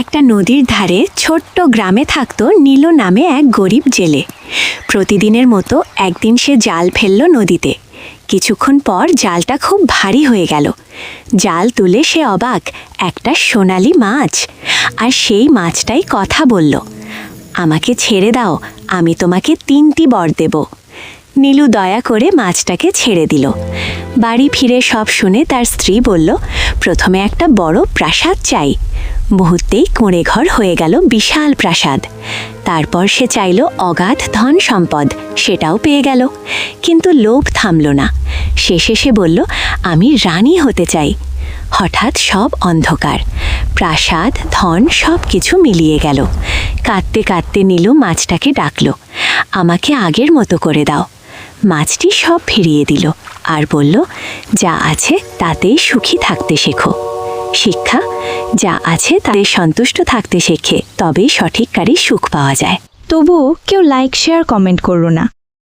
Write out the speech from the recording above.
একটা নদীর ধারে ছোট্ট গ্রামে থাকত নীলু নামে এক গরিব জেলে। প্রতিদিনের মতো একদিন সে জাল ফেলল নদীতে। কিছুক্ষণ পর জালটা খুব ভারী হয়ে গেল। জাল তুলে সে অবাক, একটা সোনালি মাছ। আর সেই মাছটাই কথা বলল, আমাকে ছেড়ে দাও, আমি তোমাকে 3টি বর দেব। নীলু দয়া করে মাছটাকে ছেড়ে দিল। বাড়ি ফিরে সব শুনে তার স্ত্রী বলল, প্রথমে একটা বড় প্রাসাদ চাই। মুহূর্তেই কুঁড়ে ঘর হয়ে গেল বিশাল প্রাসাদ। তারপর সে চাইল অগাধ ধন সম্পদ, সেটাও পেয়ে গেল। কিন্তু লোভ থামল না। শেষে সে বলল, আমি রানী হতে চাই। হঠাৎ সব অন্ধকার, প্রাসাদ, ধন সব কিছু মিলিয়ে গেল। কাঁদতে কাঁদতে নীলু মাছটাকে ডাকল, আমাকে আগের মতো করে দাও। মাছটি সব ফিরিয়ে দিল আর বলল, যা আছে তাতেই সুখী থাকতে শেখো। শিক্ষা, যা আছে তাতে সন্তুষ্ট থাকতে শেখে, তবেই সঠিককারী সুখ পাওয়া যায়। তবুও কেউ লাইক, শেয়ার, কমেন্ট করো না।